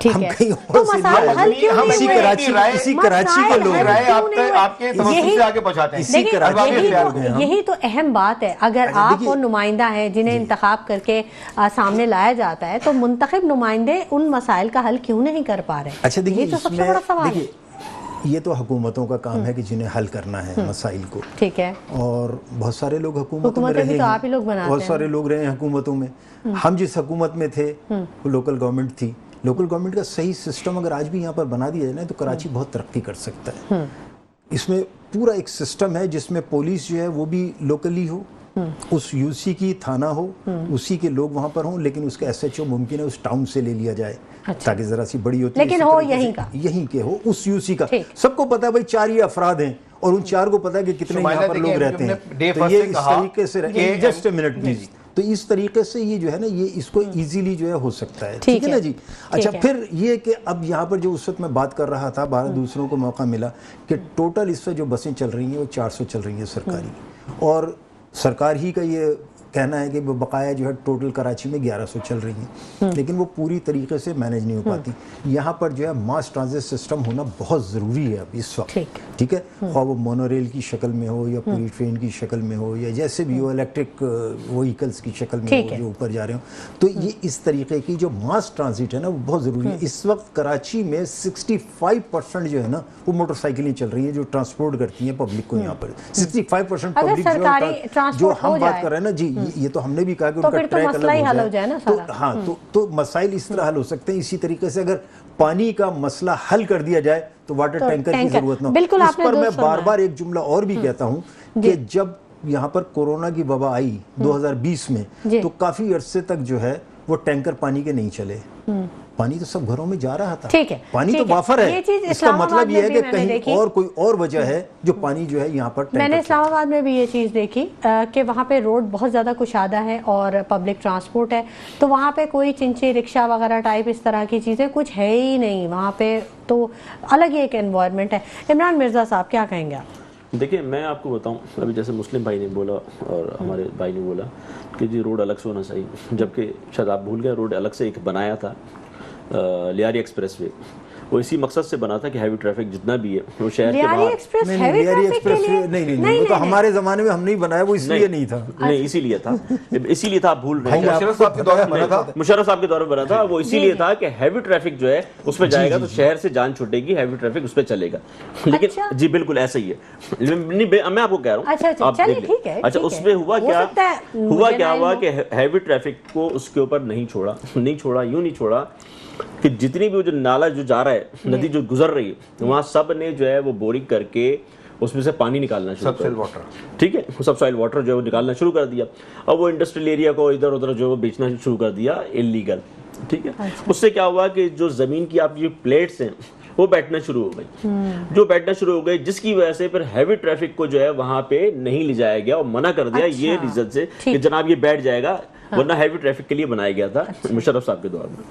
ٹھیک ہم ہے کہیں تو اور سے مسائل نہیں حل کیوں اسی نہیں ہوئے؟ کراچی کے لوگ مسائل رائے حل کیوں نہیں آپ کے ہوئے؟ توسط سے آگے پہنچاتے ہیں. اسی دیکھیں، کراچی کے لوگ ہیں ہم. یہی تو اہم بات ہے. اگر آپ دیکھیے، وہ نمائندہ ہیں جنہیں انتخاب کر کے سامنے لایا جاتا ہے تو منتخب نمائندے ان مسائل کا حل کیوں نہیں کر پا رہے؟ اچھا دیکھیے، یہ تو اس سب سے میں بڑا سوال ہے. دیکھیے یہ تو حکومتوں کا کام ہے کہ جنہیں حل کرنا ہے مسائل کو. ٹھیک ہے، اور بہت سارے لوگ حکومتوں میں حکومتیں بھی رہے تو ہیں، آپ ہی لوگ بناتے بہت ہیں. سارے لوگ رہے ہیں حکومتوں میں. ہم جس حکومت میں تھے وہ لوکل گورنمنٹ تھی. لوکل گورنمنٹ کا صحیح سسٹم اگر آج بھی یہاں پر بنا دیا جائے نا تو کراچی بہت ترقی کر سکتا ہے. اس میں پورا ایک سسٹم ہے جس میں پولیس جو ہے وہ بھی لوکلی ہو، اس یو سی کی تھانہ ہو، اسی کے لوگ وہاں پر ہوں، لیکن اس کا ایس ایچ او ممکن ہے اس ٹاؤن سے لے لیا جائے تاکہ ذرا سی بڑی ہوتی ہے، لیکن ہو یہیں کا، یہیں کے ہو، اس یو سی کا. سب کو پتا ہے بھائی 4 یہ افراد ہیں اور ان 4 کو پتا ہے کہ کتنے یہاں پر لوگ رہتے ہیں. تو یہ اس طریقے سے جسٹ اے منٹ پلیز. تو اس طریقے سے یہ جو ہے نا یہ اس کو ایزیلی جو ہے ہو سکتا ہے. ٹھیک ہے نا جی. اچھا پھر یہ کہ اب یہاں پر جو اس وقت میں بات کر رہا تھا، دوسروں کو موقع ملا کہ ٹوٹل اس وقت جو بسیں چل رہی ہیں وہ 400 چل رہی ہیں سرکاری، اور سرکار ہی کا یہ کہنا ہے کہ وہ بقایا جو ہے ٹوٹل کراچی میں 1100 چل رہی ہیں، لیکن وہ پوری طریقے سے مینیج نہیں ہو پاتی. یہاں پر جو ہے ماس ٹرانزٹ سسٹم ہونا بہت ضروری ہے اب اس وقت. ٹھیک ہے، خواہ وہ مونو ریل کی شکل میں ہو یا پوری ٹرین کی شکل میں ہو یا جیسے بھی ہو، الیکٹرک وہیکلز کی شکل میں ہو جو اوپر جا رہے ہوں. تو یہ اس طریقے کی جو ماس ٹرانزٹ ہے نا وہ بہت ضروری ہے. اس وقت کراچی میں 65% جو ہے نا وہ موٹر سائیکلیں چل رہی ہیں جو ٹرانسپورٹ کرتی ہیں پبلک کو. یہاں پر 65% پبلک جو ہم بات کر رہے ہیں نا جی، یہ تو ہم نے بھی کہا کہ ان کا ٹریک الگ ہو جائے نا. ہاں تو مسائل اس طرح حل ہو سکتے ہیں. اسی طریقے سے اگر پانی کا مسئلہ حل کر دیا جائے تو واٹر ٹینکر کی ضرورت نہ ہو. اس پر میں بار بار ایک جملہ اور بھی کہتا ہوں کہ جب یہاں پر کورونا کی وبا آئی 2020 میں تو کافی عرصے تک جو ہے وہ ٹینکر پانی کے نہیں چلے. پانی تو سب گھروں میں جا رہا تھا، پانی تو وافر ہے. اس کا مطلب یہ ہے کہ کہیں اور کوئی اور وجہ ہے جو پانی جو ہے یہاں پر. میں نے اسلام آباد میں بھی یہ چیز دیکھی کہ وہاں پہ روڈ بہت زیادہ کشادہ ہے اور پبلک ٹرانسپورٹ ہے، تو وہاں پہ کوئی چنچی رکشہ وغیرہ ٹائپ اس طرح کی چیزیں کچھ ہے ہی نہیں وہاں پہ. تو الگ ہی ایک انوائرمنٹ ہے. عمران مرزا صاحب کیا کہیں گے آپ؟ دیکھیں میں آپ کو بتاؤں، ابھی جیسے مسلم بھائی نے بولا اور ہمارے بھائی نے بولا کہ جی روڈ الگ سے ہونا چاہیے، جبکہ شاید آپ بھول گئے روڈ الگ سے ایک بنایا تھا لیاری ایکسپریس وے. وہ اسی مقصد سے بنا تھا کہ ہیوی ٹریفک جتنا بھی ہے وہ شہر کے باہر. نہیں وہ تو ہمارے زمانے میں ہم نہیں بنایا، وہ اس لیے نہیں تھا. نہیں اسی لیے تھا، اسی لیے تھا. آپ بھول رہے ہیں. مشرف صاحب کے دور میں بنا تھا. مشرف صاحب کے دور میں بنا تھا. وہ اسی لیے تھا کہ ہیوی ٹریفک جو ہے اس پہ جائے گا تو شہر سے جان چھوٹے گی، ہیوی ٹریفک اس پہ چلے گا. لیکن جی بالکل ایسا ہی ہے. میں آپ کو کہہ رہا ہوں آپ دیکھ لیں. اچھا اس میں ہوا کیا ہوا کہ ہیوی ٹریفک کو اس کے اوپر نہیں چھوڑا. یوں نہیں چھوڑا کہ جتنی بھی جو نالا جو جا رہا ہے، ندی جو گزر رہی ہے، وہاں سب نے جو ہے وہ بورنگ کر کے اس میں سے پانی نکالنا شروع کر دیا. ٹھیک ہے، سب سوائل واٹر جو ہے وہ نکالنا شروع کر دیا. اب وہ انڈسٹریل ایریا کو ادھر ادھر جو ہے وہ بیچنا شروع کر دیا انلیگل. ٹھیک ہے، اس سے کیا ہوا کہ جو زمین کی آپ کی پلیٹس ہیں وہ بیٹھنا شروع ہو گئی، جس کی وجہ سے پھر ہیوی ٹریفک کو جو ہے وہاں پہ نہیں لے جایا گیا اور منع کر دیا یہ ریزن سے کہ جناب یہ بیٹھ جائے گا، ورنہ ہیوی ٹریفک کے لیے بنایا گیا تھا مشرف صاحب کے دور میں.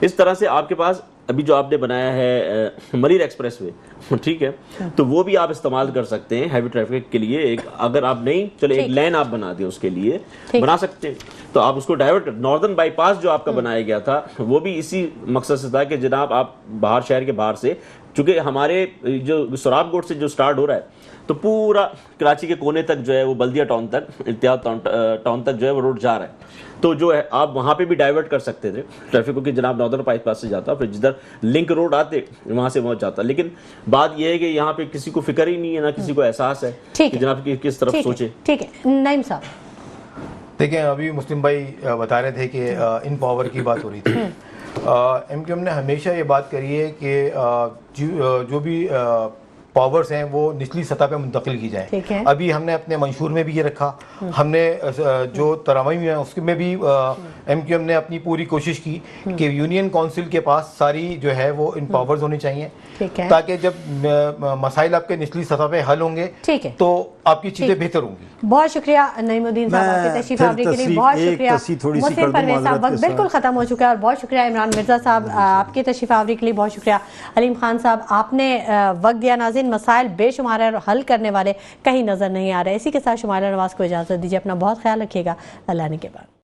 اس طرح سے آپ کے پاس ابھی جو آپ نے بنایا ہے مریر ایکسپریس وے، ٹھیک ہے، تو وہ بھی آپ استعمال کر سکتے ہیں ہیوی ٹریفک کے لیے. ایک اگر آپ نہیں چلے ایک لین آپ بنا دیں اس کے لیے بنا سکتے ہیں، تو آپ اس کو ڈائیورٹ. ناردرن بائی پاس جو آپ کا بنایا گیا تھا وہ بھی اسی مقصد سے تھا کہ جناب آپ باہر شہر کے باہر سے، چونکہ ہمارے جو سراب گوٹ سے جو سٹارٹ ہو رہا ہے تو پورا کراچی کے کونے تک جو ہے وہ بلدیہ ٹاؤن تک، اتحاد ٹاؤن تک جو ہے وہ روڈ جا رہا ہے. تو جو ہے آپ وہاں پہ بھی ڈائیورٹ کر سکتے تھے ٹریفک کو کہ جناب ناردرن بائی پاس سے جاتا، پھر جدھر لنک روڈ آتے وہاں سے پہنچ جاتا. لیکن بات یہ ہے کہ یہاں پہ کسی کو فکر ہی نہیں ہے، نہ کسی کو احساس ہے کہ جناب کس طرف سوچے. ٹھیک ہے، نعیم صاحب دیکھیں ابھی مسلم بھائی بتا رہے تھے کہ ان پاور کی بات ہو رہی تھی. ایم کیو ایم نے ہمیشہ یہ بات کری ہے کہ جو بھی پاورز ہیں وہ نچلی سطح پہ منتقل کی جائیں. ابھی ہم نے اپنے منشور میں بھی یہ رکھا. ہم نے جو ترامیم ہے اس میں بھی ایم کیو ایم نے اپنی پوری کوشش کی کہ یونین کونسل کے پاس ساری جو ہے وہ ان پاورز ہونی چاہیے، تاکہ جب مسائل آپ کے نچلی سطح پہ حل ہوں گے تو آپ کی چیزیں بہتر ہوں گی. بہت شکریہ نعیم الدین صاحب آپ کی تشریف آوری کے لیے. بہت شکریہ مسلم پرویز صاحب. وقت بالکل ختم ہو چکا ہے. اور بہت شکریہ عمران مرزا صاحب آپ کی تشریف آوری کے لیے. بہت شکریہ حلیم خان صاحب، آپ نے وقت دیا. ناظرین مسائل بے شمار ہیں اور حل کرنے والے کہیں نظر نہیں آ رہے. اسی کے ساتھ شمائلہ نواز کو اجازت دیجیے. اپنا بہت خیال رکھیے گا. اللہ نے کے بعد.